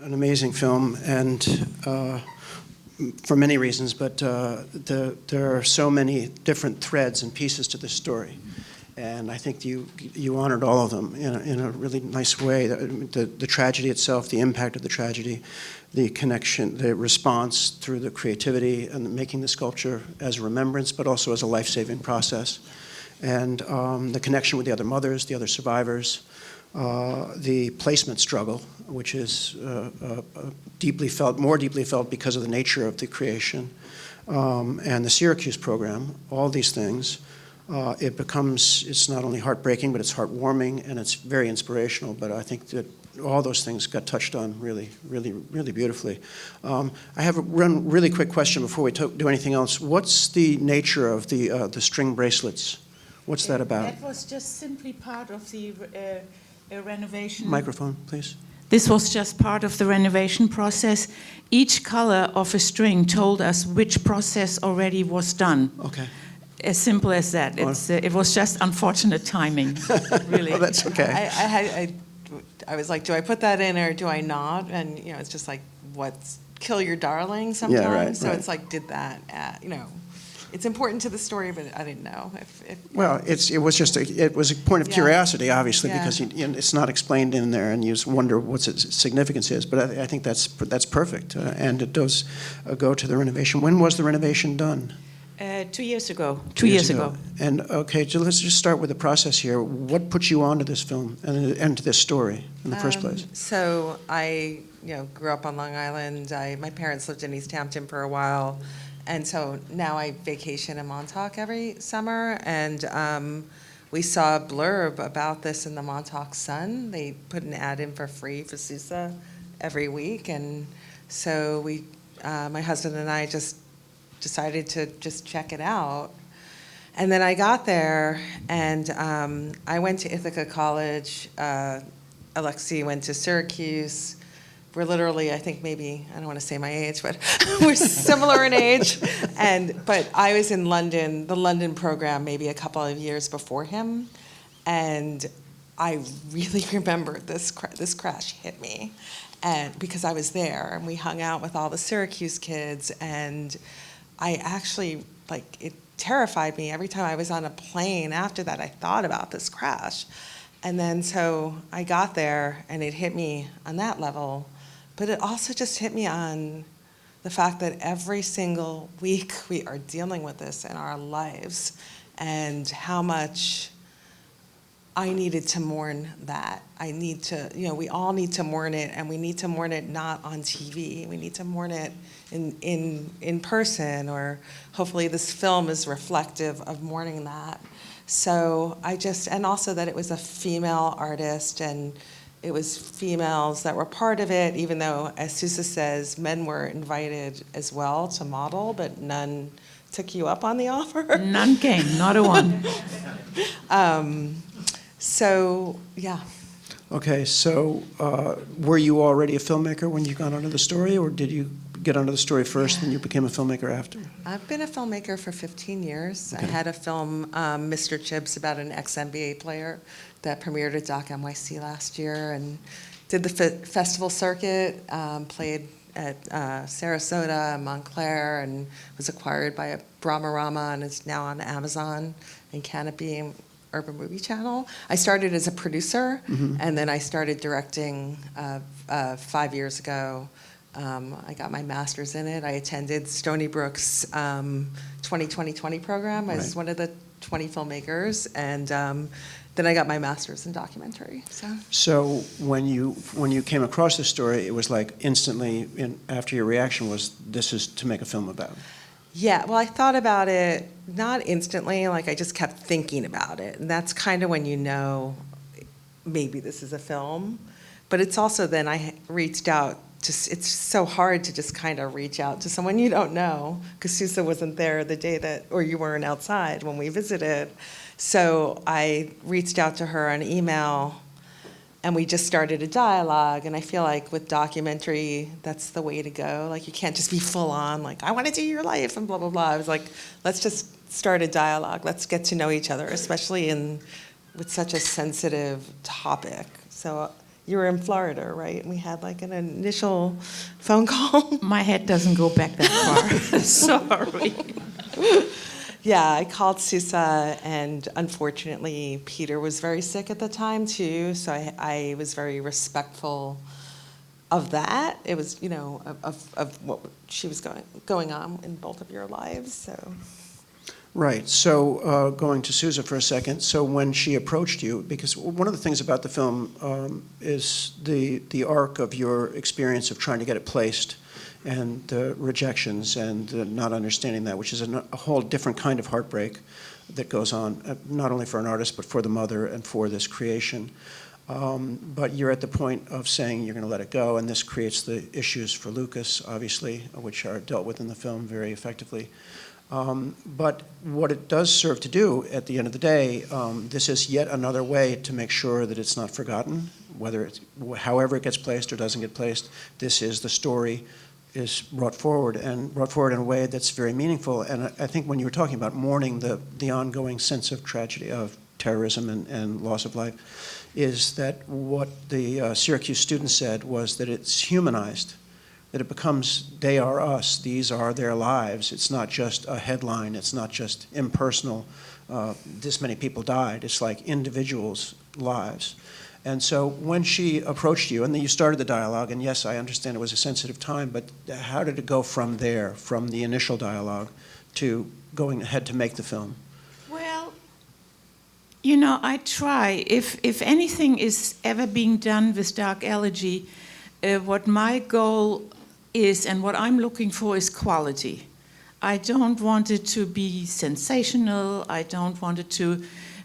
an amazing film, and for many reasons, but there are so many different threads and pieces to this story. And I think you honored all of them in a really nice way. The tragedy itself, the impact of the tragedy, the connection, the response through the creativity and making the sculpture as a remembrance, but also as a life-saving process. And the connection with the other mothers, the other survivors, the placement struggle, which is deeply felt, more deeply felt because of the nature of the creation, and the Syracuse program, all these things. It's not only heartbreaking, but it's heartwarming, and it's very inspirational. But I think that all those things got touched on really, really, really beautifully. I have one really quick question before we do anything else. What's the nature of the string bracelets? What's that about? That was just simply part of the renovation. Microphone, please. This was just part of the renovation process. Each color of a string told us which process already was done. Okay. As simple as that. It was just unfortunate timing, really. Oh, that's okay. I was like, do I put that in or do I not? And it's just like, kill your darling sometimes. Yeah, right, so right. It's like, did that, it's important to the story, but I didn't know if Well, it was a point of curiosity, obviously, because it's not explained in there, and you just wonder what its significance is. But I think that's perfect, and it does go to the renovation. When was the renovation done? 2 years ago. 2 years ago. And okay, so let's just start with the process here. What put you onto this film and to this story in the first place? So I, grew up on Long Island. My parents lived in East Hampton for a while, and so now I vacation in Montauk every summer. And we saw a blurb about this in the Montauk Sun. They put an ad in for free for Susa every week, and so my husband and I just decided to just check it out. And then I got there, and I went to Ithaca College. Alexi went to Syracuse. We're literally, I think maybe, I don't want to say my age, but we're similar in age. But I was in London, the London program, maybe a couple of years before him. And I really remember this crash hit me. And because I was there, and we hung out with all the Syracuse kids, and I actually, it terrified me. Every time I was on a plane after that, I thought about this crash. And then so I got there, and it hit me on that level. But it also just hit me on the fact that every single week we are dealing with this in our lives, and how much I needed to mourn that. We all need to mourn it, and we need to mourn it not on TV. We need to mourn it in person, or hopefully this film is reflective of mourning that. So and also that it was a female artist, and it was females that were part of it, even though, as Susa says, men were invited as well to model, but none took you up on the offer. None came, not a one. So, yeah. Okay, so were you already a filmmaker when you got onto the story, or did you get onto the story first and you became a filmmaker after? I've been a filmmaker for 15 years. Okay. I had a film, Mr. Chips, about an ex-NBA player that premiered at Doc NYC last year, and did the festival circuit, played at Sarasota, Montclair, and was acquired by Brahmarama, and is now on Amazon and Canopy and Urban Movie Channel. I started as a producer, and then I started directing 5 years ago. I got my master's in it. I attended Stony Brook's 2020 program. I was one of the 20 filmmakers, and then I got my master's in documentary. So when you came across the story, it was like instantly, after your reaction was, this is to make a film about. Yeah, well, I thought about it not instantly, I just kept thinking about it. And that's kind of when maybe this is a film. But it's also then I reached out. It's so hard to just kind of reach out to someone you don't know, because Susa wasn't there the day or you weren't outside when we visited. So I reached out to her on email, and we just started a dialogue. And I feel like with documentary, that's the way to go. You can't just be full on, I want to do your life and blah, blah, blah. I was like, let's just start a dialogue. Let's get to know each other, especially with such a sensitive topic. So You were in Florida, right? And we had like an initial phone call. My head doesn't go back that far. Sorry. Yeah, I called Susa, and unfortunately, Peter was very sick at the time too. So I was very respectful of that. It was, you know, of what she was going on in both of your lives. So. Right. So going to Susa for a second. So when she approached you, because one of the things about the film is the arc of your experience of trying to get it placed, and the rejections and not understanding that, which is a whole different kind of heartbreak that goes on, not only for an artist, but for the mother and for this creation. But you're at the point of saying you're going to let it go, and this creates the issues for Lucas, obviously, which are dealt with in the film very effectively. But what it does serve to do at the end of the day, this is yet another way to make sure that it's not forgotten, whether it's, however it gets placed or doesn't get placed. This is the story is brought forward in a way that's very meaningful. And I think when you were talking about mourning the ongoing sense of tragedy, of terrorism and loss of life, is that what the Syracuse students said was that it's humanized, that it becomes, they are us, these are their lives. It's not just a headline, it's not just impersonal, this many people died. It's like individuals' lives. And so when she approached you, and then you started the dialogue, and yes, I understand it was a sensitive time, but how did it go from there, from the initial dialogue to going ahead to make the film? Well, you know, I try. If anything is ever being done with Dark Elegy, what my goal is and what I'm looking for is quality. I don't want it to be sensational. I don't want it to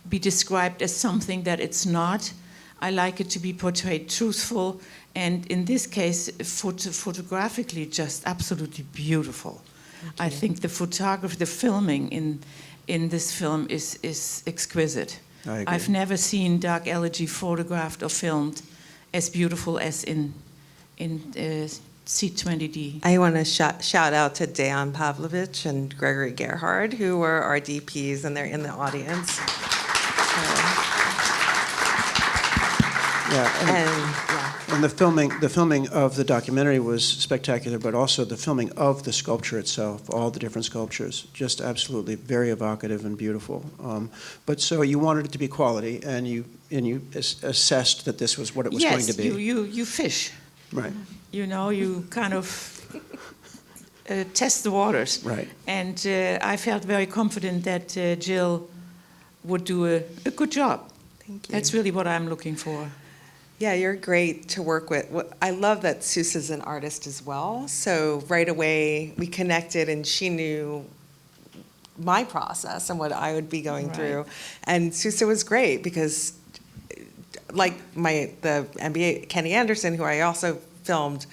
be described as something that it's not. I like it to be portrayed truthful, and in this case, photographically, just absolutely beautiful. I think the photography, the filming in this film is exquisite. I agree. I've never seen Dark Elegy photographed or filmed as beautiful as in C20D. I want to shout out to Dejan Pavlovich and Gregory Gerhard, who were our DPs, and they're in the audience. And the filming of the documentary was spectacular, but also the filming of the sculpture itself, all the different sculptures, just absolutely very evocative and beautiful. But so you wanted it to be quality, and you assessed that this was what it was going to be. Yes, you fish. Right. You know, you kind of test the waters. Right. And I felt very confident that Jill would do a good job. Thank you. That's really what I'm looking for. Yeah, you're great to work with. I love that Susa's an artist as well. So right away we connected, and she knew my process and what I would be going through. And Susa was great because, like the NBA Kenny Anderson, who I also filmed,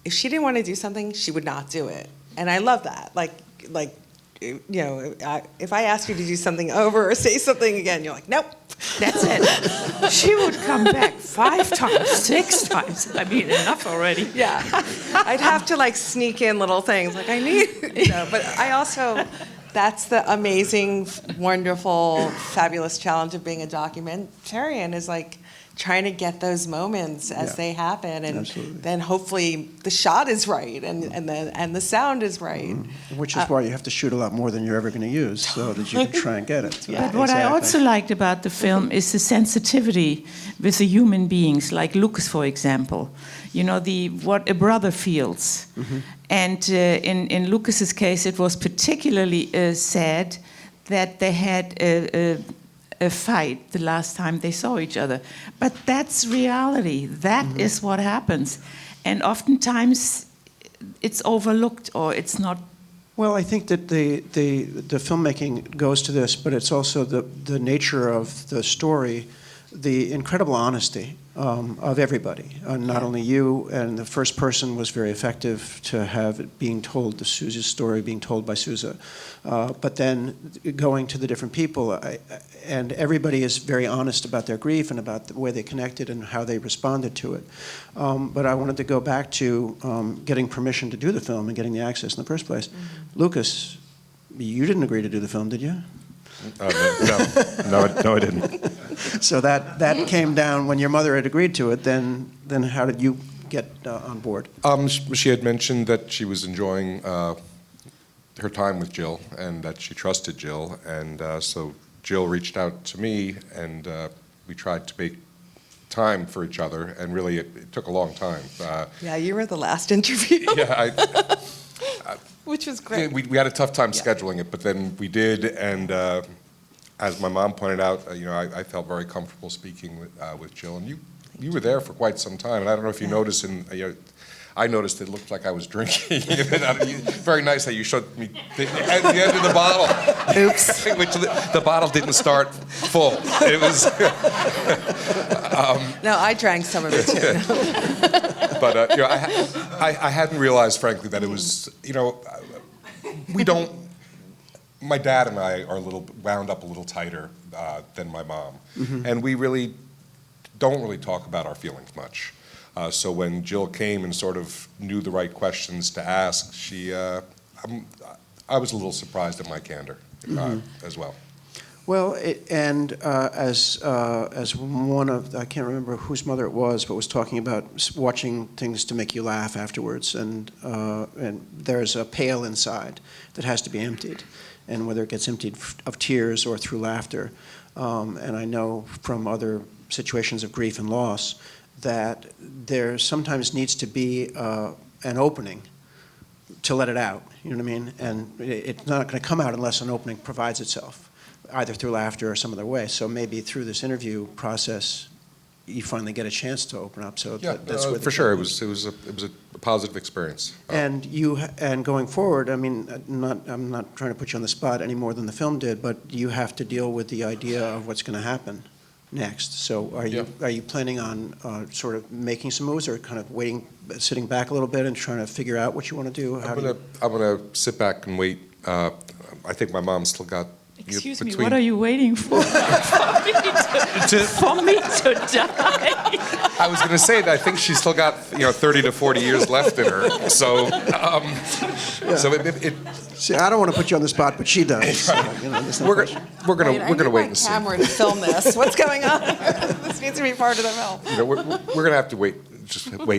if she didn't want to do something, she would not do it. And I love that. Like you know, if I ask you to do something over or say something again, you're like, nope. That's it. She would come back 5 times, 6 times. I mean, enough already. Yeah. I'd have to like sneak in little things like I need, you know, but I also, that's the amazing, wonderful, fabulous challenge of being a documentarian, is like trying to get those moments as they happen, and Absolutely. then hopefully the shot is right and the sound is right. Which is why you have to shoot a lot more than you're ever going to use, so that you can try and get it. But what I also liked about the film is the sensitivity with the human beings, like Lucas, for example. You know, what a brother feels. Mm-hmm. And in Lucas's case, it was particularly sad that they had a fight the last time they saw each other. But that's reality. That is what happens. And oftentimes it's overlooked, or it's not. Well, I think that the filmmaking goes to this, but it's also the nature of the story, the incredible honesty of everybody, not only you, and the first person was very effective to have it being told, the Susa's story being told by Susa, but then going to the different people, and everybody is very honest about their grief and about the way they connected and how they responded to it. But I wanted to go back to getting permission to do the film and getting the access in the first place. Mm-hmm. Lucas, you didn't agree to do the film, did you? No, I didn't. So that came down when your mother had agreed to it. Then how did you get on board? She had mentioned that she was enjoying her time with Jill and that she trusted Jill, and so Jill reached out to me, and we tried to make time for each other, and really it took a long time. Yeah, you were the last interview. Yeah, Which was great. we had a tough time scheduling it, but then we did, and as my mom pointed out, I felt very comfortable speaking with Jill, and you were there for quite some time, and I don't know if you noticed, I noticed it looked like I was drinking. Very nice that you showed me at the end of the bottle. Oops. Which the bottle didn't start full. It was. No, I drank some of it too. But I hadn't realized, frankly, that it was. We don't. My dad and I are wound up a little tighter than my mom, and we really don't talk about our feelings much. So when Jill came and sort of knew the right questions to ask, I was a little surprised at my candor as well. Well, as one of, I can't remember whose mother it was, but was talking about watching things to make you laugh afterwards, and there's a pail inside that has to be emptied, and whether it gets emptied of tears or through laughter, and I know from other situations of grief and loss that there sometimes needs to be an opening to let it out, you know what I mean? And it's not going to come out unless an opening provides itself, either through laughter or some other way. So maybe through this interview process, you finally get a chance to open up. So that's where for sure. It was a positive experience. And going forward, I mean, I'm not trying to put you on the spot any more than the film did, but you have to deal with the idea of what's going to happen next. So are you planning on sort of making some moves, or kind of sitting back a little bit and trying to figure out what you want to do? I'm gonna sit back and wait. I think my mom's still got. Excuse me, what are you waiting for? For me to die? I was going to say that I think she's still got 30 to 40 years left in her. So, See, I don't want to put you on the spot, but she does. So, we're gonna wait and see. Camera to film this. What's going on? This needs to be part of the film. We're gonna have to wait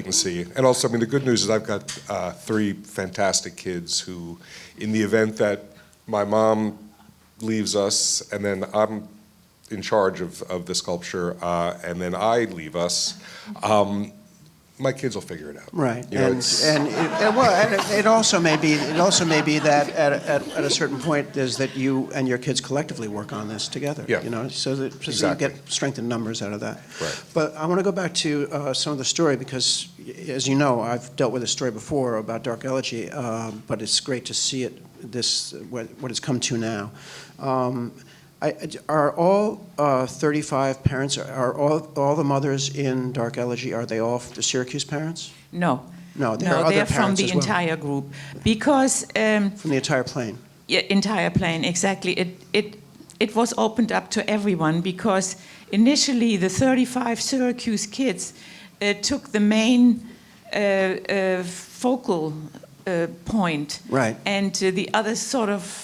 and see. And also, I mean, the good news is I've got 3 fantastic kids who, in the event that my mom leaves us, and then I'm in charge of the sculpture, and then I leave us, my kids will figure it out. Right, it also may be that at a certain point is that you and your kids collectively work on this together. Yeah. So that Exactly. you get strength in numbers out of that. Right. But I want to go back to some of the story, because, as you know, I've dealt with this story before about Dark Elegy, but it's great to see it. What it's come to now. Are all 35 parents, are all the mothers in Dark Elegy, are they all the Syracuse parents? No. No, they're from the entire group. Because... from the entire plane? Yeah, entire plane, exactly. It was opened up to everyone, because initially the 35 Syracuse kids took the main focal point. Right. And the others sort of,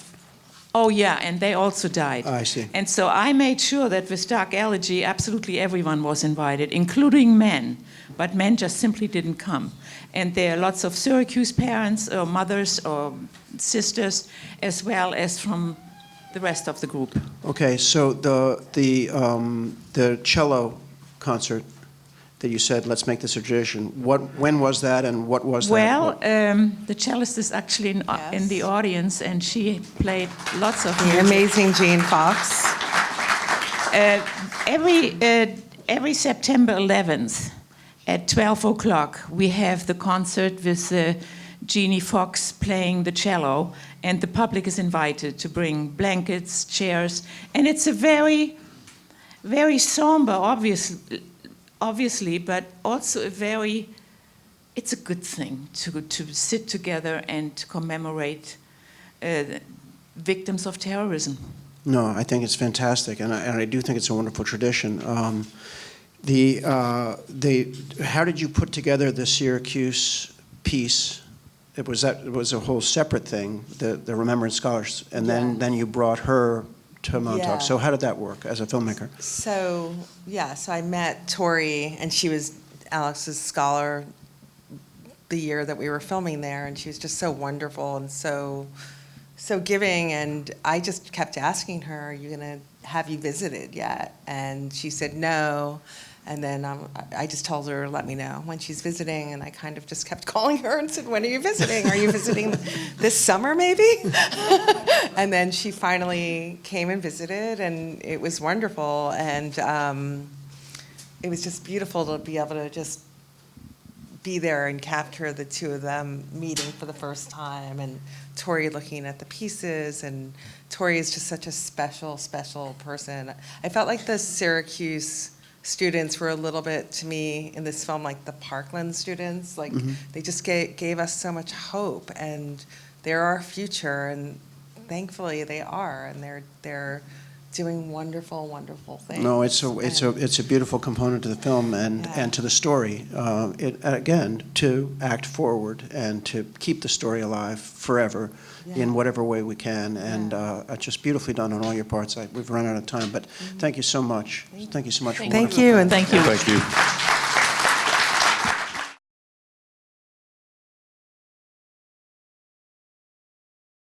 and they also died. I see. And so I made sure that with Dark Elegy, absolutely everyone was invited, including men. But men just simply didn't come. And there are lots of Syracuse parents or mothers or sisters, as well as from the rest of the group. Okay, so the cello concert that you said, let's make this a tradition. When was that, and what was that? Well, the cellist is actually in the audience, and she played lots of music. The amazing Jean Fox. Every September 11th at 12 o'clock, we have the concert with Jeannie Fox playing the cello, and the public is invited to bring blankets, chairs, and it's a very, very somber, obviously, but also it's a good thing to sit together and to commemorate victims of terrorism. No, I think it's fantastic, and I do think it's a wonderful tradition. How did you put together the Syracuse piece? It was a whole separate thing, the Remembrance Scholars, and then you brought her to Montauk. Yeah. So how did that work as a filmmaker? So, yeah, so I met Tori, and she was Alex's scholar the year that we were filming there, and she was just so wonderful and so giving, and I just kept asking her, "Are you gonna, have you visited yet?" And she said no, and then I just told her, "Let me know when she's visiting," and I kind of just kept calling her and said, "When are you visiting? Are you visiting this summer maybe?" And then she finally came and visited, and it was wonderful, and it was just beautiful to be able to just be there and capture the two of them meeting for the first time, and Tori looking at the pieces, and Tori is just such a special, special person. I felt like the Syracuse students were a little bit, to me, in this film, like the Parkland students. Like, they just gave us so much hope, and they're our future, and thankfully they are, and they're doing wonderful, wonderful things. No, it's a beautiful component to the film and to the story. Again, to act forward and to keep the story alive forever in whatever way we can. And just beautifully done on all your parts. We've run out of time, but thank you so much. Thank you so much for Thank you, and Thank you. Thank you.